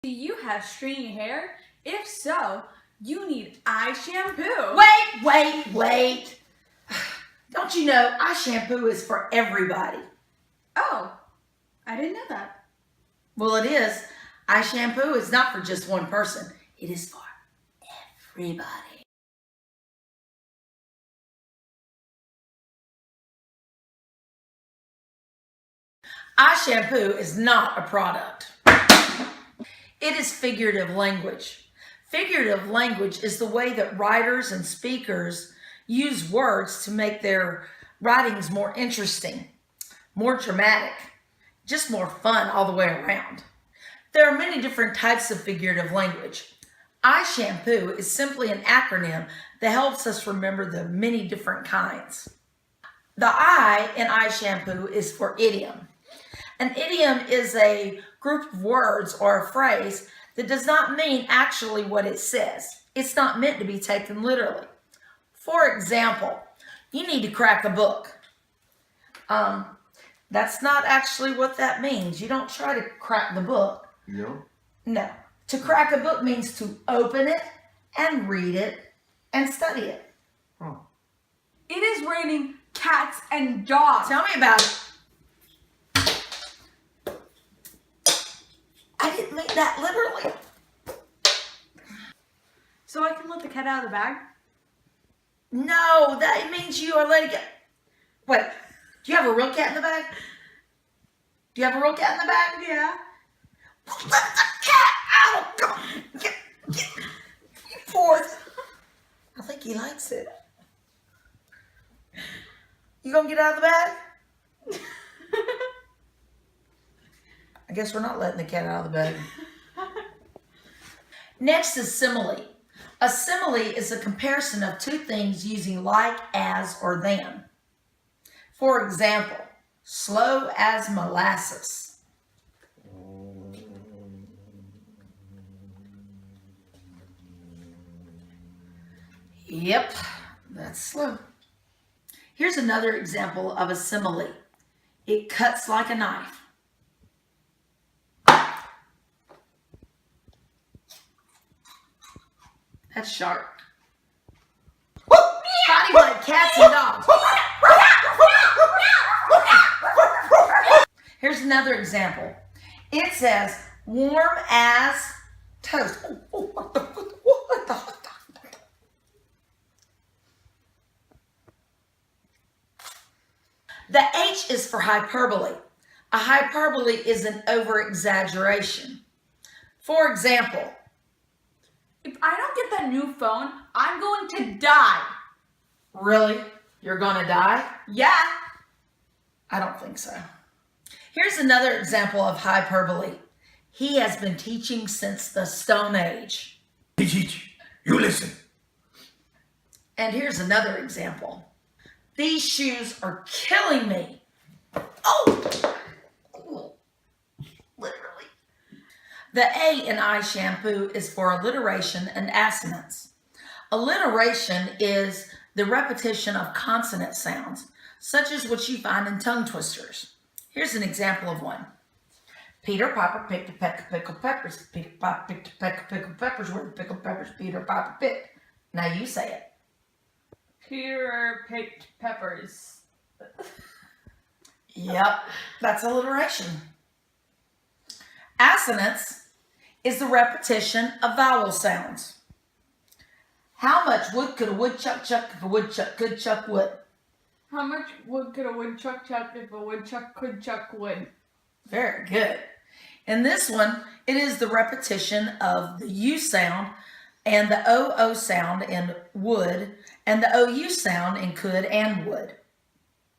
Do you have stringy hair? If so, you need eye shampoo. Wait. Don't you know eye shampoo is for everybody? Oh, I didn't know that. Well, it is. Eye shampoo is not for just one person. It is for everybody. Eye shampoo is not a product. It is figurative language. Figurative language is the way that writers and speakers use words to make their writings more interesting, more dramatic, just more fun all the way around. There are many different types of figurative language. Eye shampoo is simply an acronym that helps us remember the many different kinds. The I in eye shampoo is for idiom. An idiom is a group of words or a phrase that does not mean actually what it says. It's not meant to be taken literally. For example, you need to crack a book. That's not actually what that means. You don't try to crack the book. No. To crack a book means to open it and read it and study it. Oh. It is raining cats and dogs. Tell me about it. I didn't mean that literally. So I can let the cat out of the bag? No, that means you are letting it. Wait, do you have a real cat in the bag? Do you have a real cat in the bag? Yeah. Well, let the cat out. You poor. I think he likes it. You gonna get out of the bag? I guess we're not letting the cat out of the bag. Next is simile. A simile is a comparison of two things using like, as, or than. For example, slow as molasses. Yep, that's slow. Here's another example of a simile. It cuts like a knife. That's sharp. Fighting like cats and dogs. Here's another example. It says, warm as toast. What the? The H is for hyperbole. A hyperbole is an over-exaggeration. For example, if I don't get that new phone, I'm going to die. Really? You're gonna die? Yeah. I don't think so. Here's another example of hyperbole. He has been teaching since the Stone Age. He teach. You listen. And here's another example. These shoes are killing me. Oh! Literally. The A in eye shampoo is for alliteration and assonance. Alliteration is the repetition of consonant sounds, such as what you find in tongue twisters. Here's an example of one. Peter Piper picked a peck of pickled peppers. Peter Piper picked a peck of pickled peppers. Where the pickled peppers Peter Piper picked? Now you say it. Peter picked peppers. Yep, that's alliteration. Assonance is the repetition of vowel sounds. How much wood could a woodchuck chuck if a woodchuck could chuck wood? How much wood could a woodchuck chuck if a woodchuck could chuck wood? Very good. In this one, it is the repetition of the U sound and the OO sound in wood and the OU sound in could and would.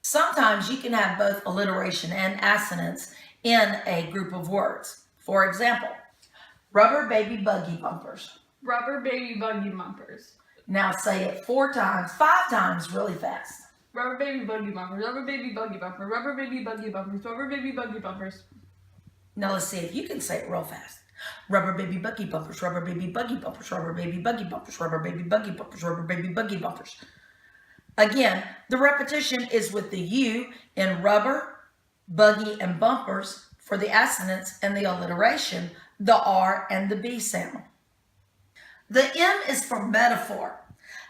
Sometimes you can have both alliteration and assonance in a group of words. For example, rubber baby buggy bumpers. Rubber baby buggy bumpers. Now say it 4 times, 5 times really fast. Rubber baby buggy bumpers. Rubber baby buggy bumper. Rubber baby buggy bumpers. Rubber baby buggy bumpers. Now let's see if you can say it real fast. Rubber baby buggy bumpers. Rubber baby buggy bumpers. Rubber baby buggy bumpers. Rubber baby buggy bumpers. Rubber baby buggy bumpers. Again, the repetition is with the U in rubber, buggy, and bumpers for the assonance, and the alliteration, the R and the B sound. The M is for metaphor.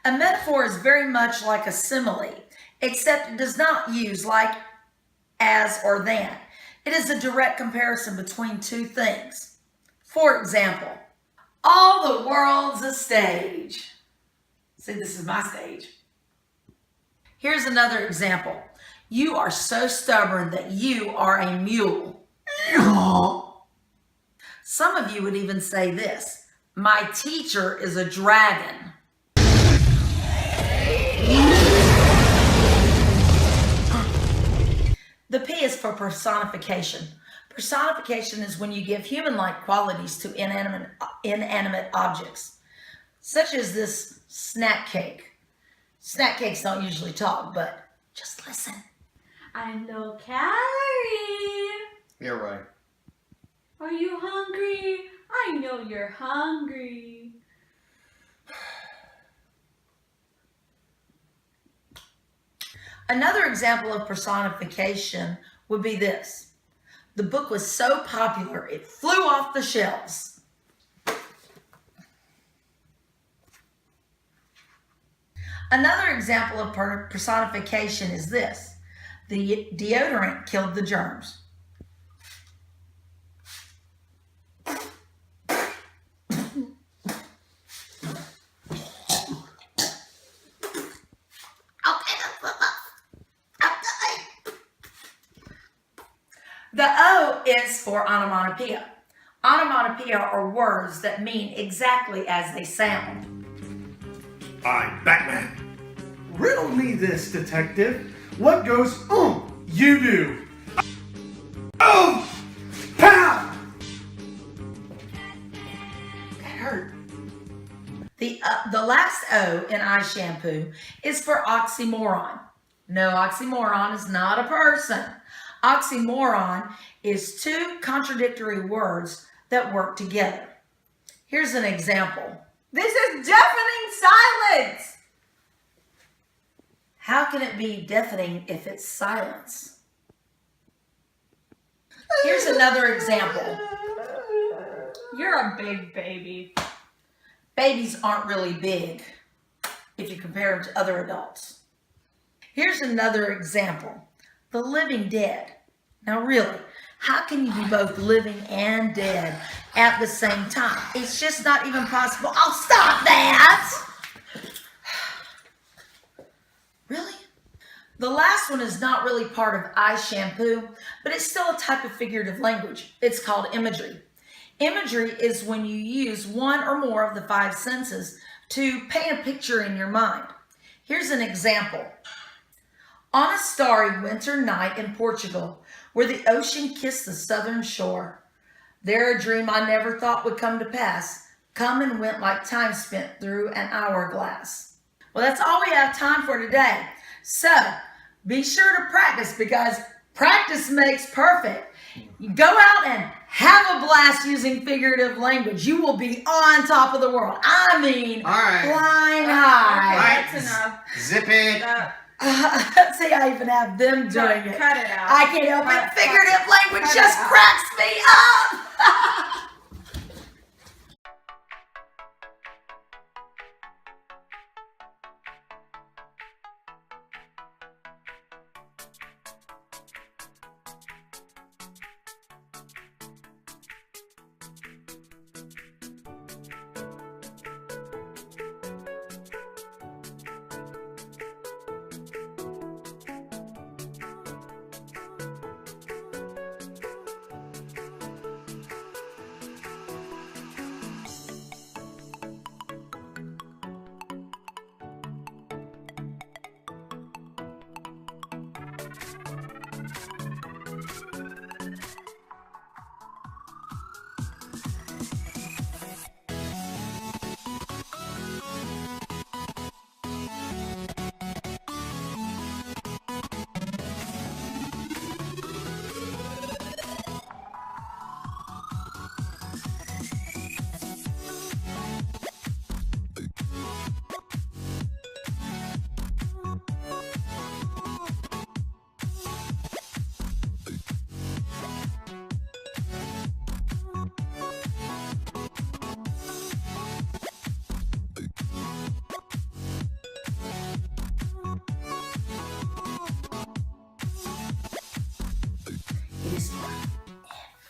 A metaphor is very much like a simile, except it does not use like, as, or than. It is a direct comparison between two things. For example, all the world's a stage. See, this is my stage. Here's another example. You are so stubborn that you are a mule. Some of you would even say this. My teacher is a dragon. The P is for personification. Personification is when you give human-like qualities to inanimate objects, such as this snack cake. Snack cakes don't usually talk, but just listen. I'm low calorie. You're right. Are you hungry? I know you're hungry. Another example of personification would be this. The book was so popular, it flew off the shelves. Another example of personification is this. The deodorant killed the germs. The O is for onomatopoeia. Onomatopoeia are words that mean exactly as they sound. I'm Batman. Riddle me this, detective. What goes, you do? Oh! Pow! That hurt. The last O in eye shampoo is for oxymoron. No, oxymoron is not a person. Oxymoron is two contradictory words that work together. Here's an example. This is deafening silence. How can it be deafening if it's silence? Here's another example. You're a big baby. Babies aren't really big if you compare them to other adults. Here's another example. The living dead. Now really, how can you be both living and dead at the same time? It's just not even possible. Oh, stop that! Really? The last one is not really part of eye shampoo, but it's still a type of figurative language. It's called imagery. Imagery is when you use one or more of the five senses to paint a picture in your mind. Here's an example. On a starry winter night in Portugal, where the ocean kissed the southern shore, there a dream I never thought would come to pass, come and went like time spent through an hourglass. Well, that's all we have time for today. So, be sure to practice because practice makes perfect. You go out and have a blast using figurative language. You will be on top of the world. I mean, All right. flying high. All right. That's enough. Zip it. See, I even have them doing it. Cut it out. I can't help it. Figurative language cut just it out. cracks me up.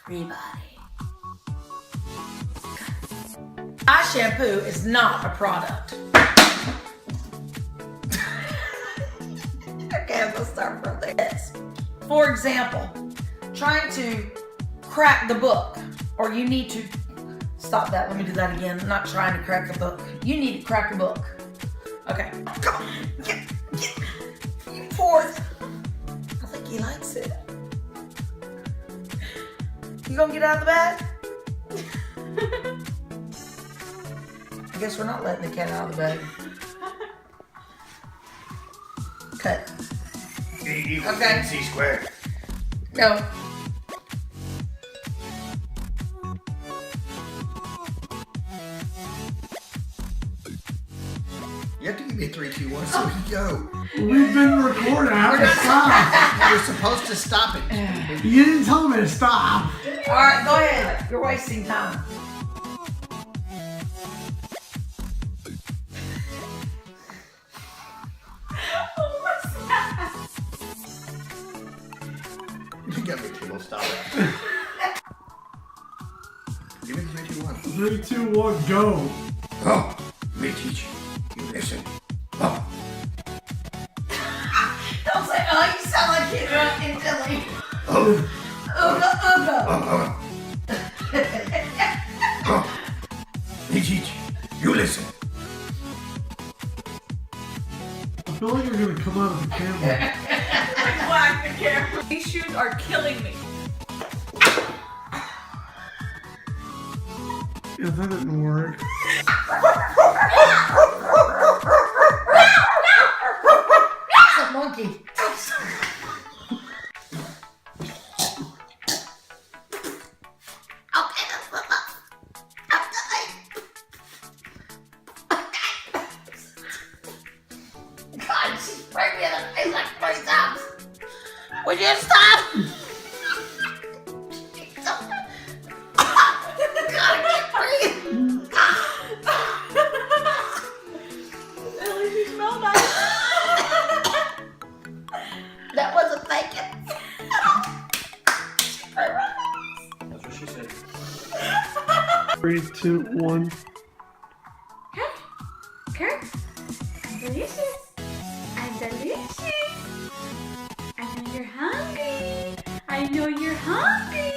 everybody. Eye shampoo is not a product. Okay, let's start from this. For example, trying to crack the book, or you need to stop that. Let me do that again. I'm not trying to crack the book. You need to crack the book. Okay. Come on. Get. You poor. I think he likes it. You gonna get out of the bag? I guess we're not letting the cat out of the bag. Cut. A equals Okay. MC squared. No. You have to give me a 3, 2, 1 so we can go. We've been recording. I have to stop. You're supposed to stop it. You didn't tell me to stop. All right, go ahead. You're wasting time. You got me, Table. Stop it. Give me the 3, 2, 1. 3, 2, 1, go. Oh, let me teach you. You listen. Oh. Don't say, oh, you sound like you're in Philly. Oh. Ooga, ooga. Oh. Oh. Let me teach you. You listen. I feel like you're gonna come out of the camera. Black the camera. These shoes are killing me. Yeah, that didn't work. It's a monkey. Okay, that's what I'm God, she sprayed me in the face like 20 times. Would you stop? God, I can't breathe. At least you smell nice. That wasn't thinking. That's what she said. 3, 2, 1. Okay. I'm delicious. I'm delicious. I know you're hungry. I know you're hungry.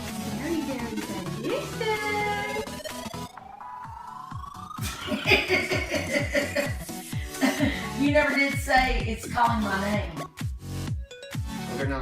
I'm very, very delicious. You never did say it's calling my name. Okay, no.